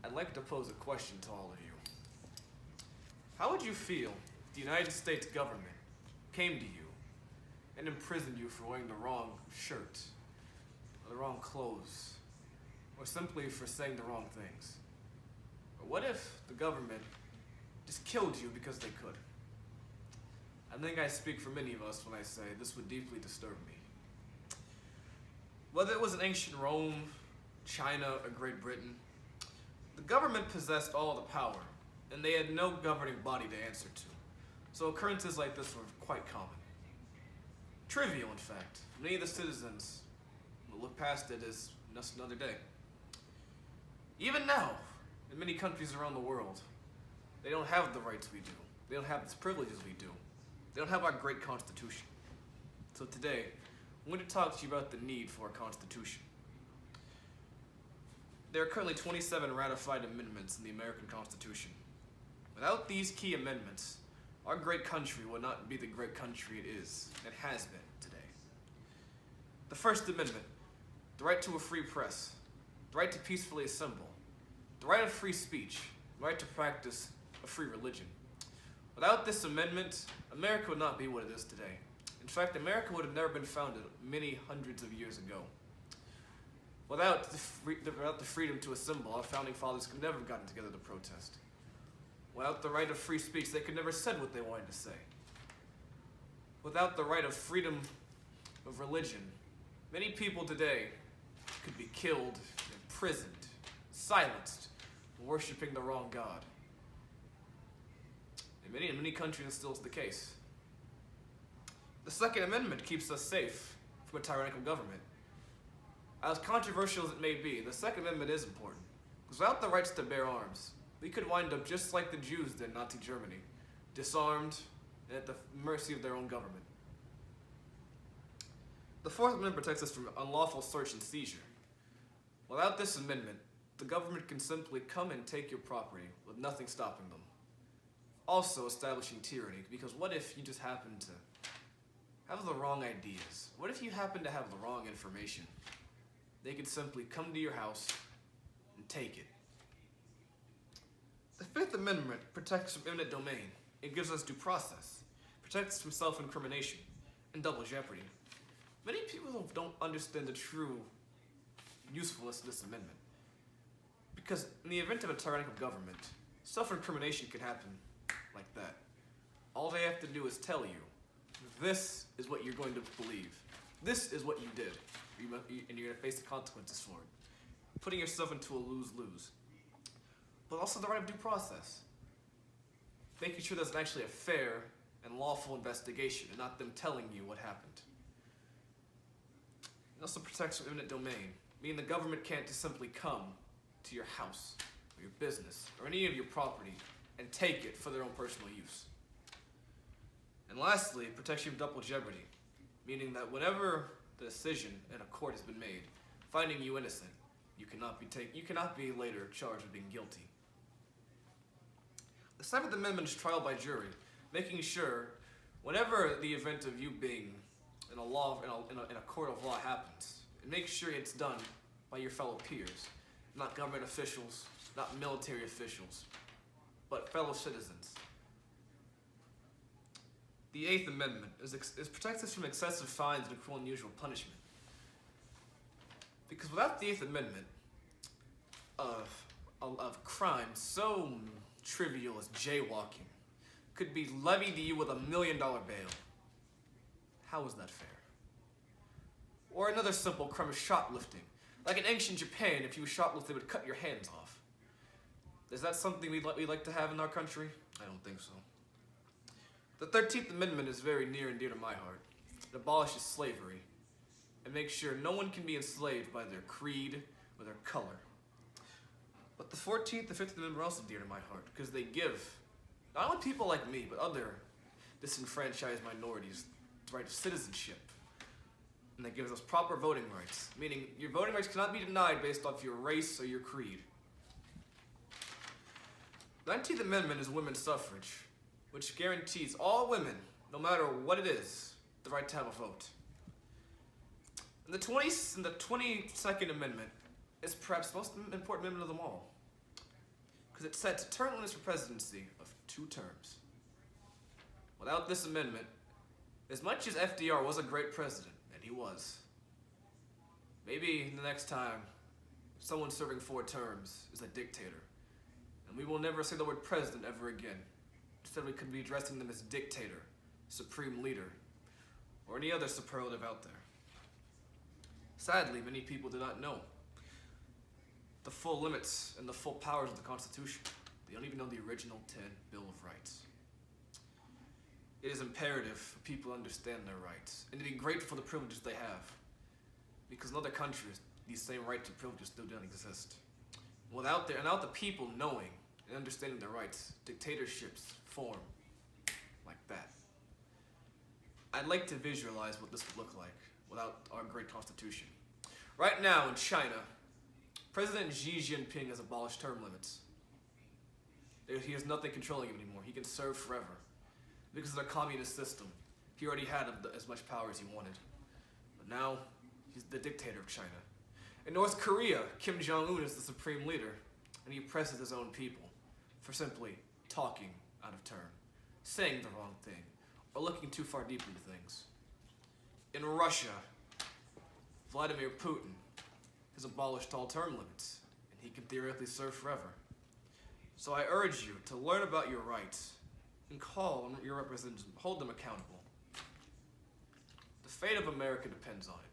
I'd like to pose a question to all of you. How would you feel if the United States government came to you and imprisoned you for wearing the wrong shirt, or the wrong clothes, or simply for saying the wrong things? Or what if the government just killed you because they could? I think I speak for many of us when I say this would deeply disturb me. Whether it was in ancient Rome, China, or Great Britain, the government possessed all the power, and they had no governing body to answer to. So occurrences like this were quite common. Trivial, in fact. Many of the citizens will look past it as just another day. Even now, in many countries around the world, they don't have the rights we do. They don't have the privileges we do. They don't have our great Constitution. So today, I'm going to talk to you about the need for a Constitution. There are currently 27 ratified amendments in the American Constitution. Without these key amendments, our great country would not be the great country it is and has been today. The First Amendment, the right to a free press, the right to peacefully assemble, the right of free speech, the right to practice a free religion. Without this amendment, America would not be what it is today. In fact, America would have never been founded many hundreds of years ago. Without the freedom to assemble, our founding fathers could never have gotten together to protest. Without the right of free speech, they could never have said what they wanted to say. Without the right of freedom of religion, many people today could be killed, imprisoned, silenced, worshiping the wrong God. In many countries, it still is the case. The Second Amendment keeps us safe from a tyrannical government. As controversial as it may be, the Second Amendment is important. Because without the rights to bear arms, we could wind up just like the Jews did in Nazi Germany, disarmed and at the mercy of their own government. The Fourth Amendment protects us from unlawful search and seizure. Without this amendment, the government can simply come and take your property with nothing stopping them. Also establishing tyranny, because what if you just happen to have the wrong ideas? What if you happen to have the wrong information? They could simply come to your house and take it. The Fifth Amendment protects from eminent domain. It gives us due process, protects us from self-incrimination, and double jeopardy. Many people don't understand the true usefulness of this amendment. Because in the event of a tyrannical government, self-incrimination could happen like that. All they have to do is tell you, this is what you're going to believe. This is what you did, and you're going to face the consequences for it. Putting yourself into a lose-lose. But also the right of due process. Making sure there's actually a fair and lawful investigation, and not them telling you what happened. It also protects from eminent domain, meaning the government can't just simply come to your house, or your business, or any of your property, and take it for their own personal use. And lastly, protection from double jeopardy, meaning that whenever the decision in a court has been made, finding you innocent, you cannot be later charged with being guilty. The Seventh Amendment is trial by jury, making sure whenever the event of you being in a court of law happens, and make sure it's done by your fellow peers, not government officials, not military officials, but fellow citizens. The Eighth Amendment protects us from excessive fines and cruel and unusual punishment. Because without the Eighth Amendment, of crime so trivial as jaywalking could be levied to you with $1 million bail. How is that fair? Or another simple crime of shoplifting. Like in ancient Japan, if you shoplifted, they would cut your hands off. Is that something we'd like to have in our country? I don't think so. The 13th Amendment is very near and dear to my heart. It abolishes slavery and makes sure no one can be enslaved by their creed or their color. But the 14th and 15th Amendment are also dear to my heart because they give not only people like me, but other disenfranchised minorities the right of citizenship. And that gives us proper voting rights, meaning your voting rights cannot be denied based off your race or your creed. The 19th Amendment is women's suffrage, which guarantees all women, no matter what it is, the right to have a vote. And the 22nd Amendment is perhaps the most important amendment of them all. because it sets a term limit for presidency of 2 terms. Without this amendment, as much as FDR was a great president, and he was, maybe the next time someone serving 4 terms is a dictator, and we will never say the word president ever again. Instead, we could be addressing them as dictator, supreme leader, or any other superlative out there. Sadly, many people do not know the full limits and the full powers of the Constitution. They don't even know the original 10 Bill of Rights. It is imperative for people to understand their rights and to be grateful for the privileges they have. Because in other countries, these same rights and privileges still don't exist. Without the people knowing and understanding their rights, dictatorships form like that. I'd like to visualize what this would look like without our great Constitution. Right now in China, President Xi Jinping has abolished term limits. He has nothing controlling him anymore. He can serve forever. Because of the communist system, he already had as much power as he wanted. But now, he's the dictator of China. In North Korea, Kim Jong-un is the supreme leader, and he oppresses his own people for simply talking out of turn, saying the wrong thing, or looking too far deep into things. In Russia, Vladimir Putin has abolished all term limits, and he can theoretically serve forever. So I urge you to learn about your rights and call on your representatives, hold them accountable. The fate of America depends on it.